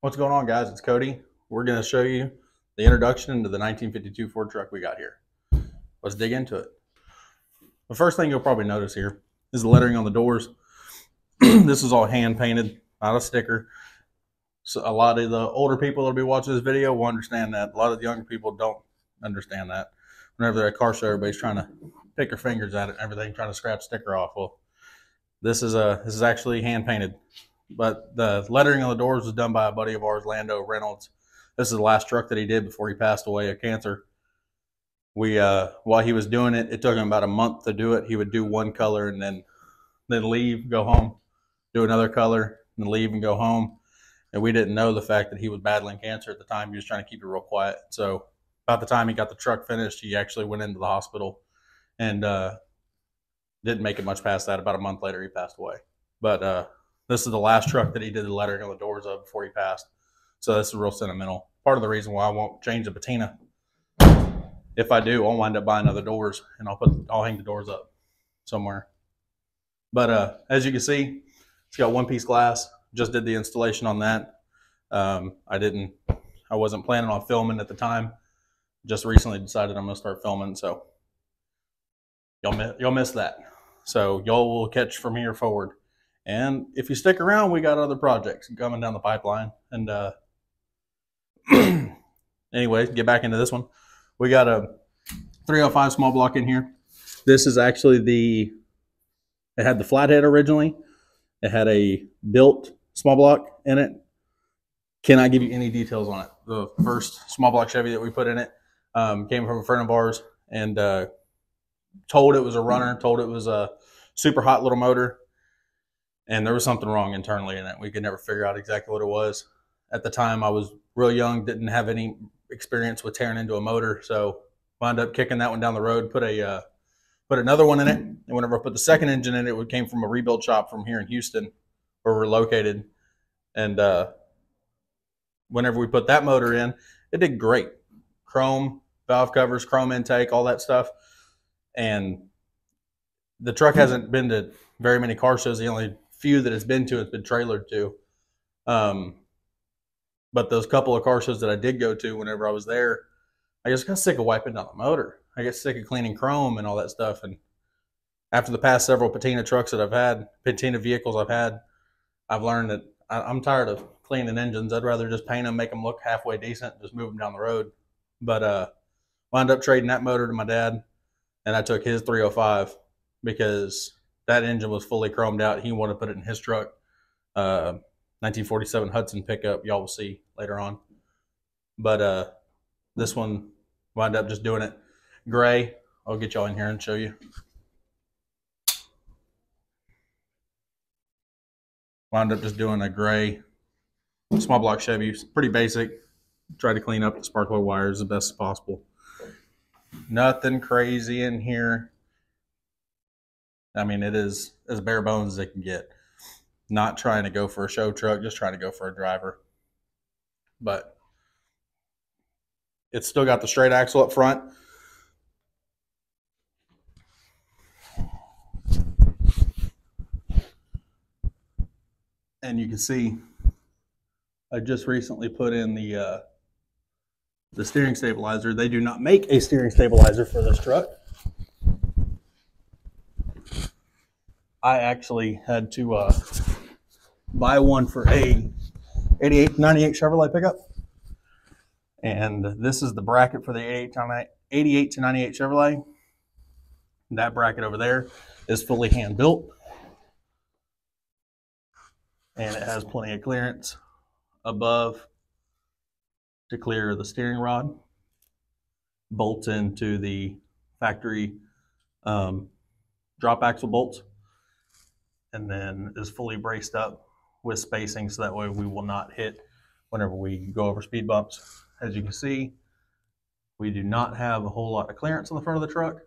What's going on, guys? It's Cody. We're going to show you the introduction to the 1952 Ford truck we got here. Let's dig into it. The first thing you'll probably notice here is the lettering on the doors. This is all hand painted, not a sticker. So a lot of the older people that'll be watching this video will understand that. A lot of the younger people don't understand that. Whenever they're at a car show, everybody's trying to pick their fingers at it and everything, trying to scratch sticker off. Well, this is actually hand painted. But the lettering on the doors was done by a buddy of ours, Lando Reynolds. This is the last truck that he did before he passed away of cancer. While he was doing it, it took him about a month to do it. He would do one color and then leave, go home, do another color, and then leave and go home. And we didn't know the fact that he was battling cancer at the time. He was trying to keep it real quiet. So about the time he got the truck finished, he actually went into the hospital and didn't make it much past that. About a month later, he passed away. But this is the last truck that he did the lettering on the doors of before he passed. So this is real sentimental. Part of the reason why I won't change the patina. If I do, I'll wind up buying other doors and I'll hang the doors up somewhere. But as you can see, it's got one piece glass. Just did the installation on that. I wasn't planning on filming at the time. Just recently decided I'm gonna start filming, so y'all miss that. So y'all will catch from here forward. And if you stick around, we got other projects coming down the pipeline. And anyway, get back into this one. We got a 305 small block in here. This is actually it had the flathead originally. It had a built small block in it. Cannot give you any details on it. The first small block Chevy that we put in it came from a friend of ours and told it was a runner, told it was a super hot little motor. And there was something wrong internally in it. We could never figure out exactly what it was. At the time, I was real young, didn't have any experience with tearing into a motor, so wound up kicking that one down the road, put another one in it. And whenever I put the second engine in it, it came from a rebuild shop from here in Houston, where we're located. And whenever we put that motor in, it did great. Chrome valve covers, chrome intake, all that stuff. And the truck hasn't been to very many car shows. The only few that it's been to, it's been trailered to. But those couple of car shows that I did go to whenever I was there, I just got sick of wiping down the motor. I get sick of cleaning chrome and all that stuff. And after the past several patina trucks that I've had, patina vehicles I've had, I've learned that I'm tired of cleaning engines. I'd rather just paint them, make them look halfway decent, just move them down the road. But wound up trading that motor to my dad, and I took his 305 because that engine was fully chromed out. He wanted to put it in his truck. 1947 Hudson pickup. Y'all will see later on. But this one wound up just doing it gray. I'll get y'all in here and show you. Wound up just doing a gray small block Chevy. Pretty basic. Try to clean up the spark plug wires as best as possible. Nothing crazy in here. I mean, it is as bare bones as it can get. Not trying to go for a show truck, just trying to go for a driver. But it's still got the straight axle up front. And you can see I just recently put in the steering stabilizer. They do not make a steering stabilizer for this truck. I actually had to buy one for a 88, 98 Chevrolet pickup. And this is the bracket for the 88 to 98 Chevrolet. That bracket over there is fully hand built. And it has plenty of clearance above to clear the steering rod. Bolts into the factory drop axle bolts. And then is fully braced up with spacing so that way we will not hit whenever we go over speed bumps. As you can see, we do not have a whole lot of clearance on the front of the truck,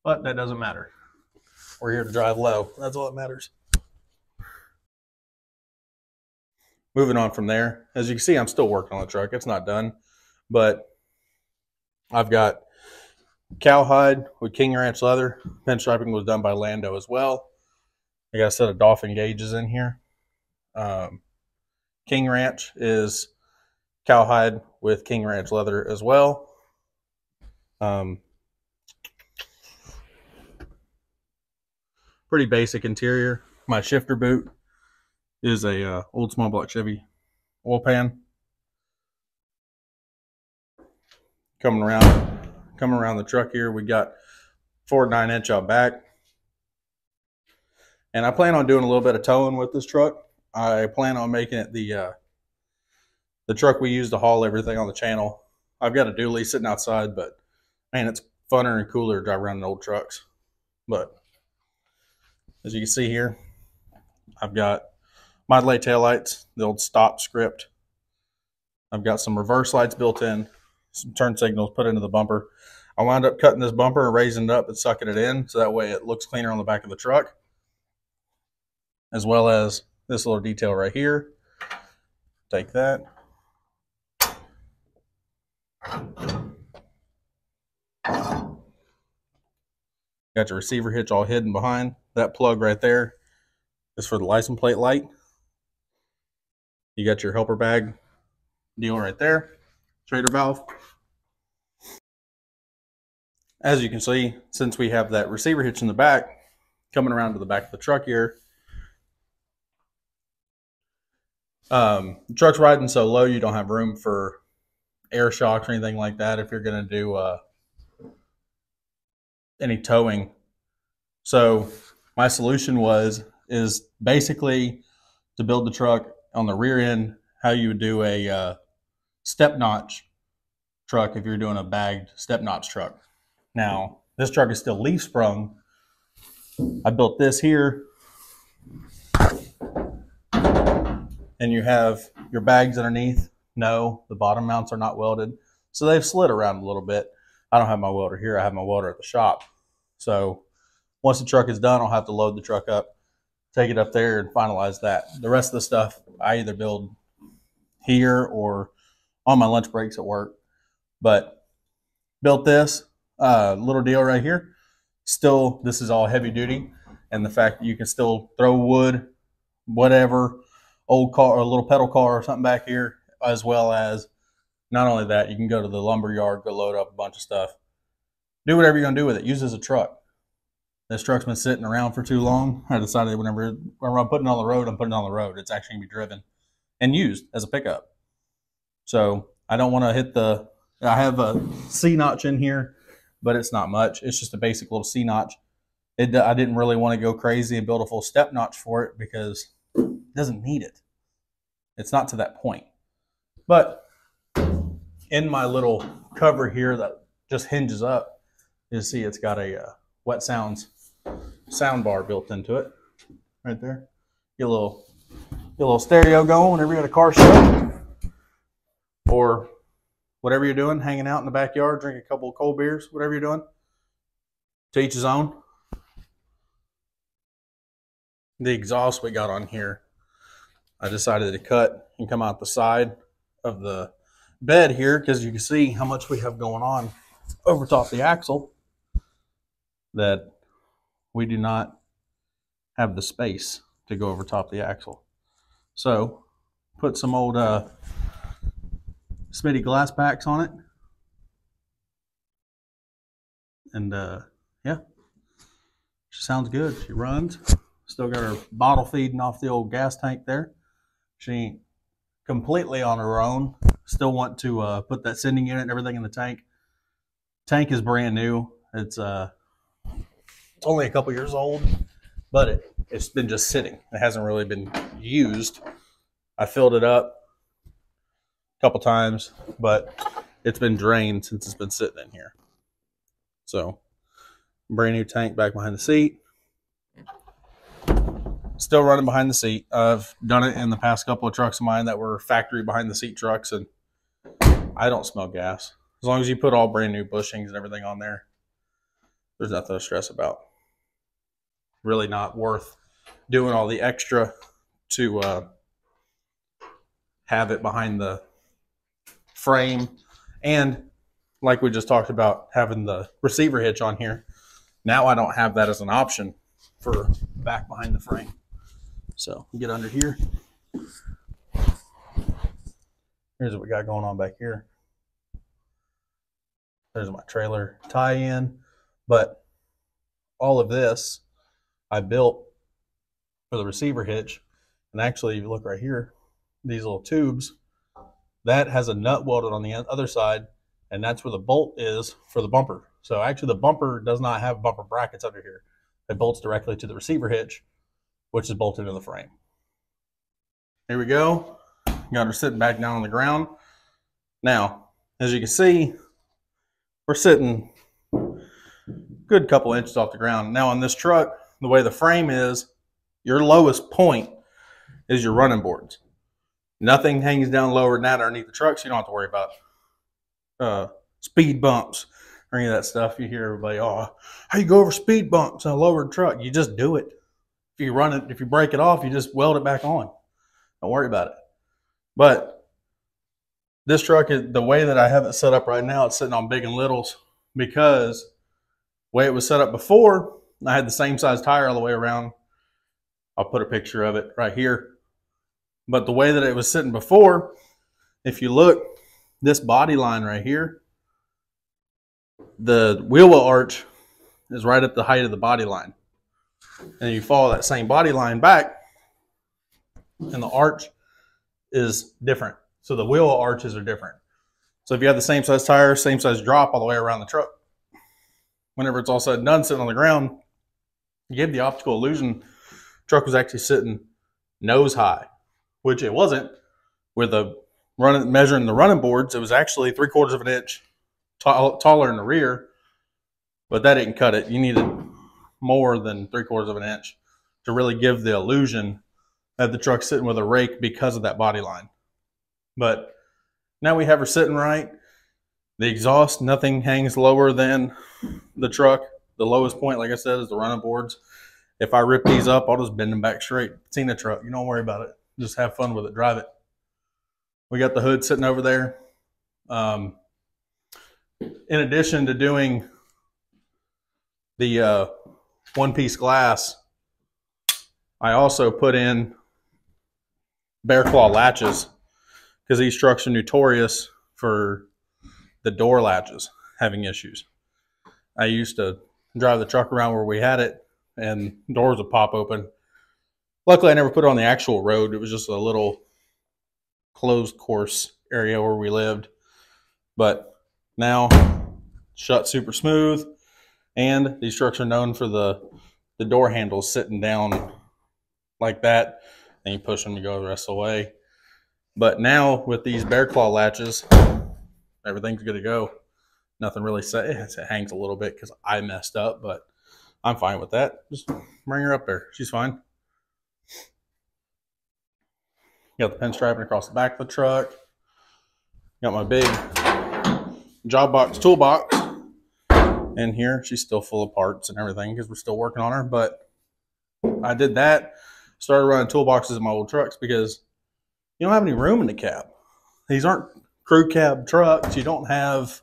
but that doesn't matter. We're here to drive low. That's all that matters. Moving on from there, as you can see, I'm still working on the truck. It's not done, but I've got cowhide with King Ranch leather. Pinstriping was done by Lando as well. I got a set of dolphin gauges in here. King Ranch is cowhide with King Ranch leather as well. Pretty basic interior. My shifter boot is a old small block Chevy oil pan. Coming around the truck here, we got Ford 9-inch out back. And I plan on doing a little bit of towing with this truck. I plan on making it the truck we use to haul everything on the channel. I've got a dually sitting outside, but man, it's funner and cooler to drive around in old trucks. But as you can see here, I've got Model A taillights, the old stop script. I've got some reverse lights built in, some turn signals put into the bumper. I wound up cutting this bumper and raising it up and sucking it in, so that way it looks cleaner on the back of the truck. As well as this little detail right here. Take that. Got your receiver hitch all hidden behind. That plug right there is for the license plate light. You got your helper bag deal right there. Trader valve. As you can see, since we have that receiver hitch in the back, coming around to the back of the truck here, the truck's riding so low you don't have room for air shocks or anything like that if you're going to do any towing. So my solution is basically to build the truck on the rear end how you would do a step notch truck if you're doing a bagged step notch truck. Now, this truck is still leaf sprung. I built this here, and you have your bags underneath. No, the bottom mounts are not welded, so they've slid around a little bit. I don't have my welder here. I have my welder at the shop. So once the truck is done, I'll have to load the truck up, take it up there, and finalize that. The rest of the stuff I either build here or on my lunch breaks at work. But built this little deal right here. Still, this is all heavy duty, and the fact that you can still throw wood, whatever, old car or a little pedal car or something back here, as well as not only that, you can go to the lumber yard, go load up a bunch of stuff. Do whatever you're going to do with it. Use it as a truck. This truck's been sitting around for too long. I decided whenever I'm putting it on the road, I'm putting it on the road. It's actually going to be driven and used as a pickup. So I don't want to hit I have a C-notch in here, but it's not much. It's just a basic little C-notch. I didn't really want to go crazy and build a full step notch for it because it doesn't need it. It's not to that point. But in my little cover here that just hinges up, you see it's got a Wet Sounds sound bar built into it right there. Get a little stereo going whenever you're at a car show or whatever you're doing, hanging out in the backyard, drink a couple of cold beers, whatever you're doing. To each his own. The exhaust we got on here, I decided to cut and come out the side of the bed here because you can see how much we have going on over top the axle that we do not have the space to go over top the axle. So put some old Smitty glass packs on it, and yeah, she sounds good. She runs. Still got her bottle feeding off the old gas tank there. She ain't completely on her own. Still want to put that sending unit and everything in the tank. Tank is brand new. It's only a couple years old, but it's been just sitting. It hasn't really been used. I filled it up a couple times, but it's been drained since it's been sitting in here. So, brand new tank back behind the seat. Still running behind the seat. I've done it in the past couple of trucks of mine that were factory behind the seat trucks, and I don't smell gas. As long as you put all brand new bushings and everything on there, there's nothing to stress about. Really not worth doing all the extra to have it behind the frame. And like we just talked about, having the receiver hitch on here, now I don't have that as an option for back behind the frame. So get under here. Here's what we got going on back here. There's my trailer tie-in, but all of this I built for the receiver hitch. And actually, if you look right here, these little tubes, that has a nut welded on the other side, and that's where the bolt is for the bumper. So actually the bumper does not have bumper brackets under here. It bolts directly to the receiver hitch, which is bolted into the frame. Here we go. Got her sitting back down on the ground. Now, as you can see, we're sitting a good couple inches off the ground. Now on this truck, the way the frame is, your lowest point is your running boards. Nothing hangs down lower than that underneath the truck, so you don't have to worry about speed bumps or any of that stuff. You hear everybody, oh, how you go over speed bumps on a lowered truck? You just do it. If you run it, if you break it off, you just weld it back on. Don't worry about it. But this truck, is the way that I have it set up right now, it's sitting on big and littles because the way it was set up before, I had the same size tire all the way around. I'll put a picture of it right here. But the way that it was sitting before, if you look, this body line right here, the wheel well arch is right at the height of the body line. And you follow that same body line back, and the arch is different. So the wheel well arches are different. So if you have the same size tire, same size drop all the way around the truck, whenever it's all said and done sitting on the ground, you give the optical illusion the truck was actually sitting nose high, which it wasn't. With the measuring the running boards, it was actually 3/4 of an inch taller in the rear, but that didn't cut it. You needed more than 3/4 of an inch to really give the illusion that the truck's sitting with a rake because of that body line. But now we have her sitting right. The exhaust, nothing hangs lower than the truck. The lowest point, like I said, is the running boards. If I rip these up, I'll just bend them back straight. It's in the truck. You don't worry about it. Just have fun with it. Drive it. We got the hood sitting over there. In addition to doing the one-piece glass, I also put in bear claw latches because these trucks are notorious for the door latches having issues. I used to drive the truck around where we had it and doors would pop open. Luckily, I never put it on the actual road. It was just a little closed course area where we lived. But now, shut super smooth. And these trucks are known for the door handles sitting down like that. And you push them to go the rest of the way. But now, with these bear claw latches, everything's good to go. Nothing really it hangs a little bit because I messed up, but I'm fine with that. Just bring her up there. She's fine. Got the pinstriping across the back of the truck. Got my big job box toolbox in here. She's still full of parts and everything because we're still working on her. But I did that. Started running toolboxes in my old trucks because you don't have any room in the cab. These aren't crew cab trucks. You don't have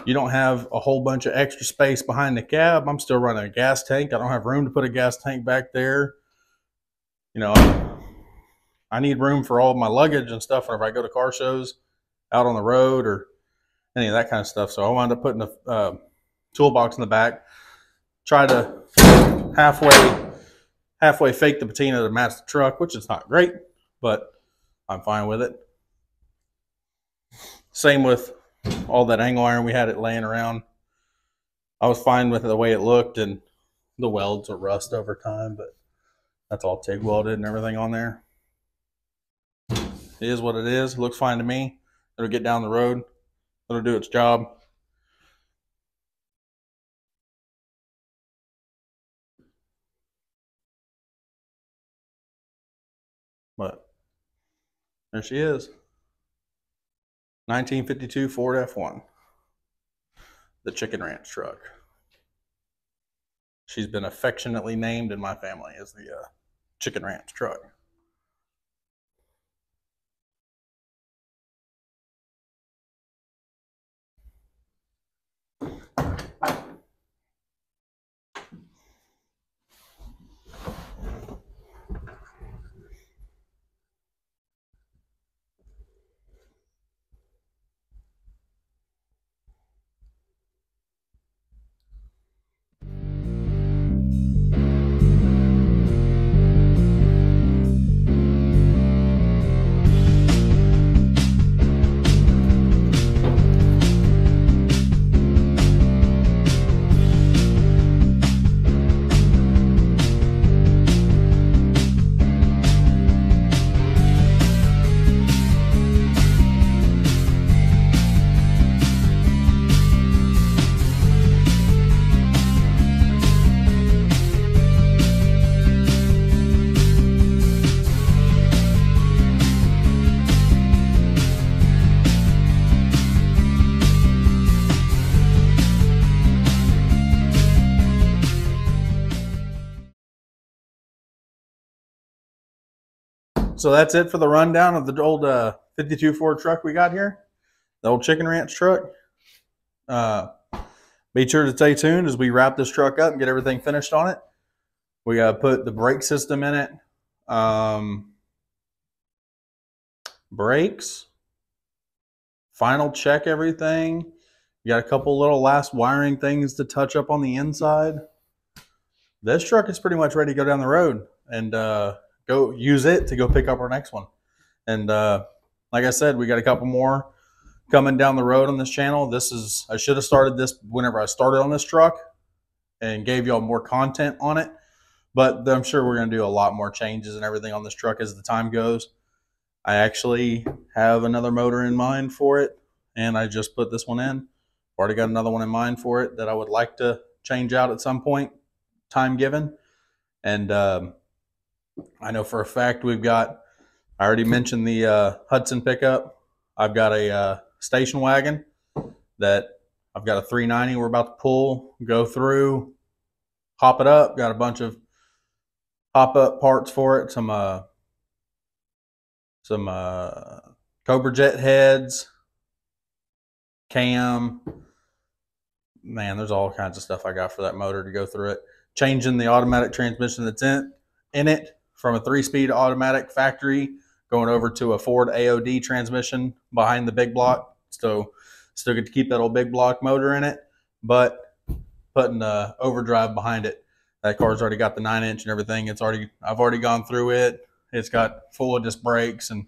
a whole bunch of extra space behind the cab. I'm still running a gas tank. I don't have room to put a gas tank back there. You know, I need room for all of my luggage and stuff whenever I go to car shows out on the road or any of that kind of stuff. So I wound up putting a toolbox in the back. Try to halfway fake the patina to match the truck, which is not great, but I'm fine with it. Same with all that angle iron we had it laying around. I was fine with the way it looked, and the welds will rust over time, but that's all TIG welded and everything on there. It is what it is. It looks fine to me. It'll get down the road. It'll do its job. But there she is. 1952 Ford F1. The Chicken Ranch truck. She's been affectionately named in my family as the Chicken Ranch truck. So that's it for the rundown of the old 52 Ford truck we got here, the old Chicken Ranch truck. Be sure to stay tuned as we wrap this truck up and get everything finished on it. We got to put the brake system in it. Brakes. Final check everything. You got a couple little last wiring things to touch up on the inside. This truck is pretty much ready to go down the road and go use it to go pick up our next one. And like I said, we got a couple more coming down the road on this channel. I should have started this whenever I started on this truck and gave y'all more content on it. But I'm sure we're going to do a lot more changes and everything on this truck as the time goes. I actually have another motor in mind for it, and I just put this one in. Already got another one in mind for it that I would like to change out at some point, time given. And I know for a fact I already mentioned the Hudson pickup. I've got a station wagon that I've got a 390 we're about to pull, go through, hop it up. Got a bunch of hop-up parts for it, some Cobra Jet heads, cam. Man, there's all kinds of stuff I got for that motor to go through it. Changing the automatic transmission that's in it from a 3-speed automatic factory going over to a Ford AOD transmission behind the big block. So still get to keep that old big block motor in it, but putting the overdrive behind it. That car's already got the 9-inch and everything. I've already gone through it. It's got full of disc brakes and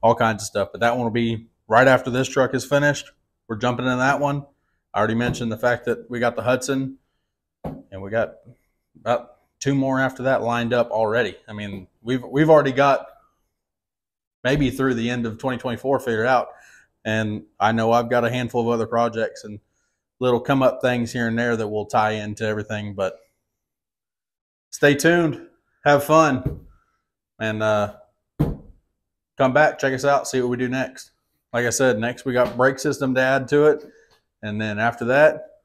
all kinds of stuff. But that one will be right after this truck is finished. We're jumping into that one. I already mentioned the fact that we got the Hudson, and we got about 2 more after that lined up already. I mean, we've already got maybe through the end of 2024 figured out. And I know I've got a handful of other projects and little come up things here and there that will tie into everything. But stay tuned, have fun, and come back, check us out, see what we do next. Like I said, next we got brake system to add to it. And then after that,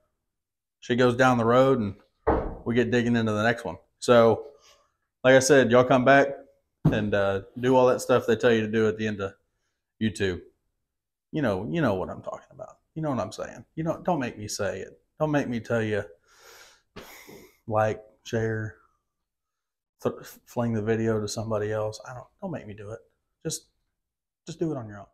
she goes down the road and we get digging into the next one. So like I said, y'all come back and do all that stuff they tell you to do at the end of YouTube. You know what I'm talking about. You know what I'm saying. Don't make me say it. Don't make me tell you, like, share, fling the video to somebody else. Don't make me do it. Just do it on your own.